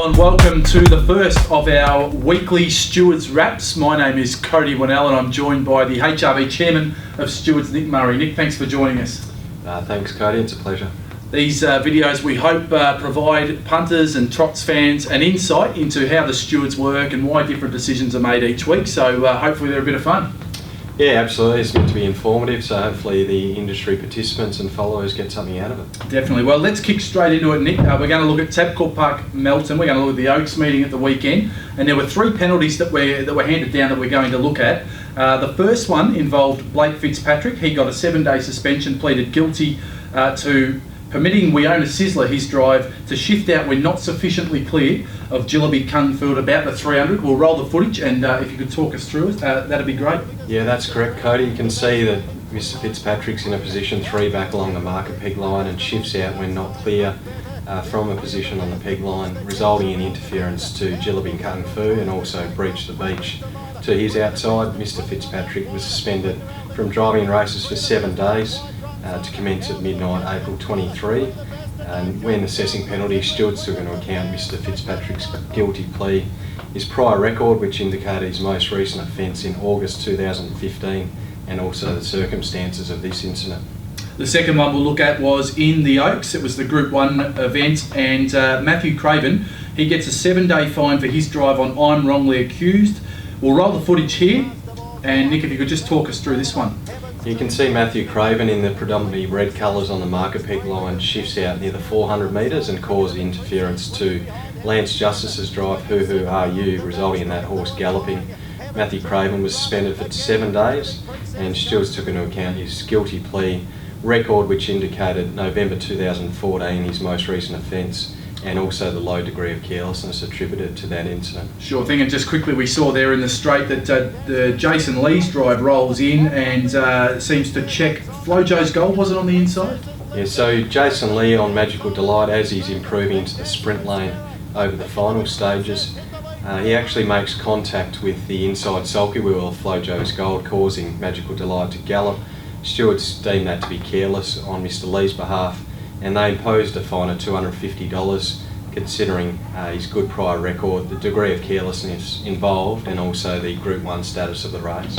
Hello and welcome to the first of our Weekly Stewards Wraps. My name is Cody, Winnell, and I'm joined by the HRV Chairman of Stewards, Nick Murray. Nick, thanks for joining us. Thanks, Cody. It's a pleasure. These videos we hope provide punters and Trots fans an insight into how the stewards work and why different decisions are made each week. So hopefully they're a bit of fun. Yeah, absolutely. It's meant to be informative, so hopefully the industry participants and followers get something out of it. Definitely. Well, let's kick straight into it, Nick. We're going to look at Tabcorp Park, Melton. We're going to look at the Oaks meeting at the weekend, and there were three penalties that were handed down that we're going to look at. The first one involved Blake Fitzpatrick. He got a 7-day suspension, pleaded guilty to permitting Winnell Sizzler his drive to shift out when not sufficiently clear of Jillaby Cungfield about the 300. We'll roll the footage, and if you could talk us through it, that'd be great. Yeah, that's correct, Cody. You can see that Mr Fitzpatrick's in a position 3 back along the marker peg line and shifts out when not clear from a position on the peg line, resulting in interference to Jillaby Cungfield and also breach the beach to his outside. Mr Fitzpatrick was suspended from driving races for 7 days. To commence at midnight, April 23. And when assessing penalties, stewards took into account Mr Fitzpatrick's guilty plea, his prior record, which indicated his most recent offence in August 2015, and also the circumstances of this incident. The second one we'll look at was in the Oaks. It was the Group 1 event, and Matthew Craven, he gets a 7-day fine for his drive on I'm Wrongly Accused. We'll roll the footage here, and Nick, if you could just talk us through this one. You can see Matthew Craven in the predominantly red colours on the marker peg line shifts out near the 400 metres and causes interference to Lance Justice's drive Who Who Are You, resulting in that horse galloping. Matthew Craven was suspended for 7 days, and stewards took into account his guilty plea record, which indicated November 2014, his most recent offence, and also the low degree of carelessness attributed to that incident. Sure thing, and just quickly we saw there in the straight that the Jason Lee's drive rolls in and seems to check Flojo's goal, was it on the inside? Yeah, so Jason Lee on Magical Delight, as he's improving into the sprint lane over the final stages, he actually makes contact with the inside sulky wheel of Flojo's Gold, causing Magical Delight to gallop. Stewards deemed that to be careless on Mr Lee's behalf, and they imposed a fine of $250, considering his good prior record, the degree of carelessness involved, and also the Group 1 status of the race.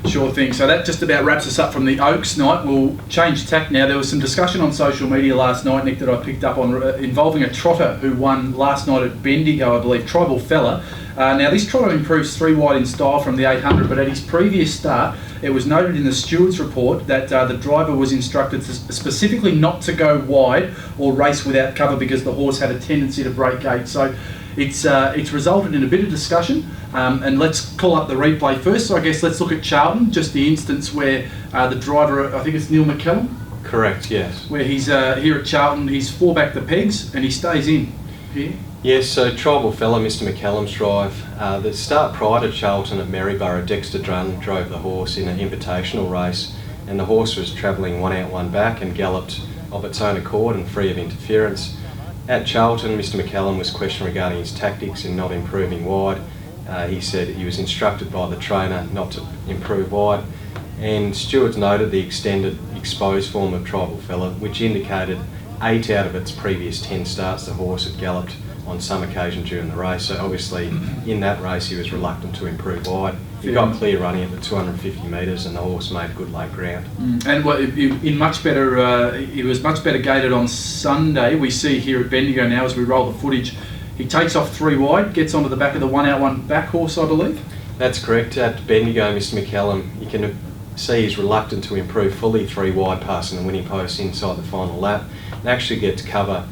Sure thing. So that just about wraps us up from the Oaks night. We'll change tack now. There was some discussion on social media last night, Nick, that I picked up on involving a trotter who won last night at Bendigo, I believe, Tribal Fella. Now this trotter improves 3 wide in style from the 800, but at his previous start, it was noted in the stewards report that the driver was instructed to specifically not to go wide or race without cover because the horse had a tendency to break gate. So it's resulted in a bit of discussion, and let's call up the replay first. So I guess let's look at Charlton, just the instance where the driver, I think it's Neil McCallum? Correct, yes. Where he's here at Charlton, he's 4 back the pegs and he stays in here. Yes, so Tribal Fella, Mr McCallum's drive. The start prior to Charlton at Maryborough, Dexter Drun drove the horse in an invitational race, and the horse was travelling 1 out 1 back and galloped of its own accord and free of interference. At Charlton, Mr McCallum was questioned regarding his tactics in not improving wide. He said he was instructed by the trainer not to improve wide, and stewards noted the extended exposed form of Tribal Fella, which indicated 8 out of its previous 10 starts the horse had galloped on some occasion during the race. So obviously in that race he was reluctant to improve wide. He got clear running at the 250 metres and the horse made good late ground. And in much better, he was much better gated on Sunday. We see here at Bendigo now as we roll the footage, he takes off 3 wide, gets onto the back of the 1 out 1 back horse, I believe. That's correct. At Bendigo, Mr McCallum, you can see he's reluctant to improve fully 3 wide, passing the winning post inside the final lap, and actually gets cover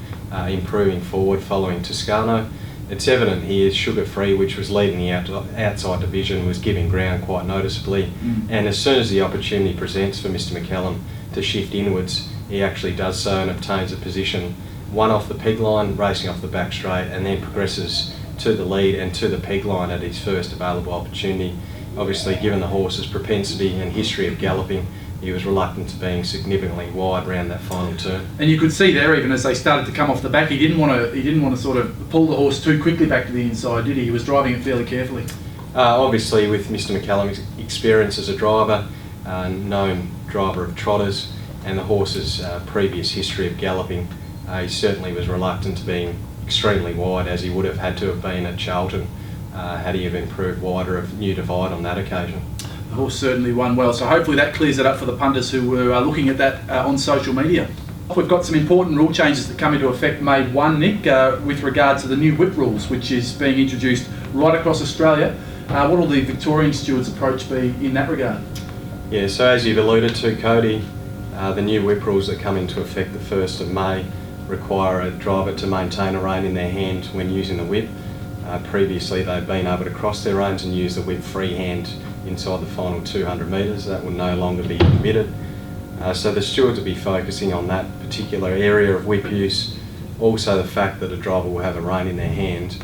improving forward following Toscano. It's evident he is sugar free, which was leading the outside division, was giving ground quite noticeably, and as soon as the opportunity presents for Mr McCallum to shift inwards, he actually does so and obtains a position 1 off the peg line, racing off the back straight, and then progresses to the lead and to the peg line at his first available opportunity. Obviously, given the horse's propensity and history of galloping, he was reluctant to being significantly wide around that final turn. And you could see there, even as they started to come off the back, he didn't want to sort of pull the horse too quickly back to the inside, did he? He was driving it fairly carefully. Obviously, with Mr McCallum's experience as a driver, known driver of trotters, and the horse's previous history of galloping, he certainly was reluctant to being extremely wide, as he would have had to have been at Charlton had he have improved wider of new divide on that occasion. The horse certainly won well, so hopefully that clears it up for the punters who were looking at that on social media. We've got some important rule changes that come into effect May 1, Nick, with regard to the new whip rules, which is being introduced right across Australia. What will the Victorian stewards' approach be in that regard? Yeah, so as you've alluded to, Cody, the new whip rules that come into effect the 1st of May require a driver to maintain a rein in their hand when using the whip. Previously they've been able to cross their reins and use the whip freehand inside the final 200 metres. That will no longer be permitted. So the stewards will be focusing on that particular area of whip use. Also the fact that a driver will have a rein in their hand.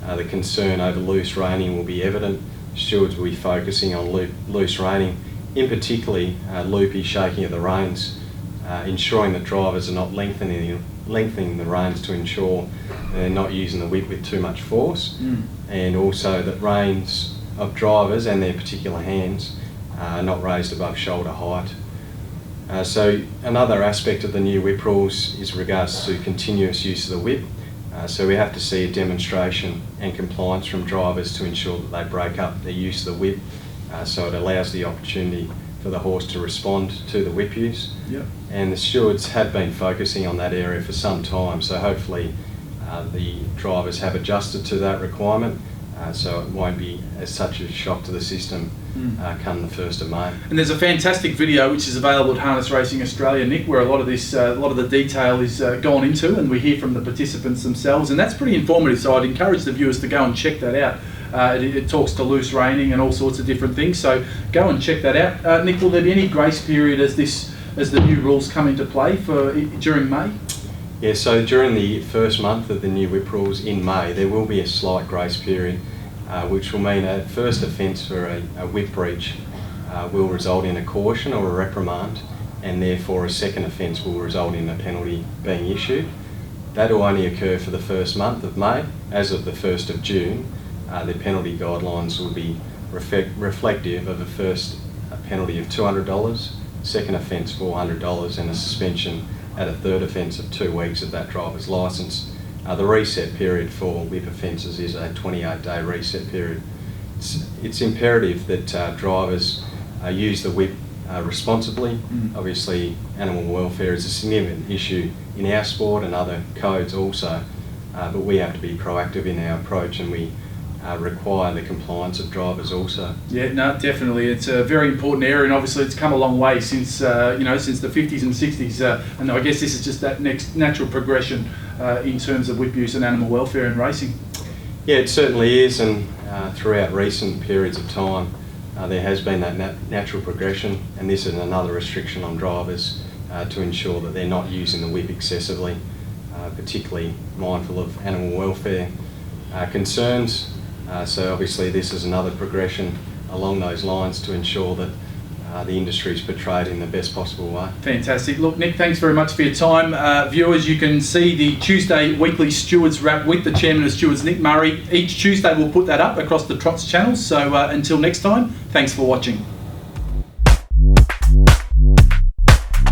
The concern over loose reining will be evident. Stewards will be focusing on loose reining, in particularly loopy shaking of the reins, ensuring that drivers are not lengthening the reins to ensure they're not using the whip with too much force, and also that reins of drivers and their particular hands are not raised above shoulder height. So another aspect of the new whip rules is regards to continuous use of the whip. So we have to see a demonstration and compliance from drivers to ensure that they break up their use of the whip, so it allows the opportunity for the horse to respond to the whip use. Yep. And the stewards have been focusing on that area for some time, so hopefully the drivers have adjusted to that requirement, so it won't be as such a shock to the system come the 1st of May. And there's a fantastic video which is available at Harness Racing Australia, Nick, where a lot of the detail is gone into, and we hear from the participants themselves, and that's pretty informative. So I'd encourage the viewers to go and check that out. It talks to loose reining and all sorts of different things. So go and check that out. Nick, will there be any grace period as the new rules come into play during May? Yeah, so during the first month of the new whip rules in May, there will be a slight grace period, which will mean a first offence for a whip breach will result in a caution or a reprimand, and therefore a second offence will result in a penalty being issued. That will only occur for the first month of May. As of the 1st of June, the penalty guidelines will be reflective of a first penalty of $200, second offence $400, and a suspension at a third offence of 2 weeks of that driver's licence. The reset period for whip offences is a 28-day reset period. It's imperative that drivers use the whip responsibly. Obviously, animal welfare is a significant issue in our sport and other codes also, but we have to be proactive in our approach, and we require the compliance of drivers also. Yeah, no, definitely. It's a very important area, and obviously it's come a long way since since the 50s and 60s, and I guess this is just that next natural progression in terms of whip use and animal welfare in racing. Yeah, it certainly is, and throughout recent periods of time there has been that natural progression, and this is another restriction on drivers to ensure that they're not using the whip excessively, particularly mindful of animal welfare concerns. So obviously this is another progression along those lines to ensure that the industry is portrayed in the best possible way. Fantastic. Look, Nick, thanks very much for your time. Viewers, you can see the Tuesday Weekly Stewards Wrap with the Chairman of Stewards, Nick Murray. Each Tuesday we'll put that up across the Trots channels. So until next time, thanks for watching.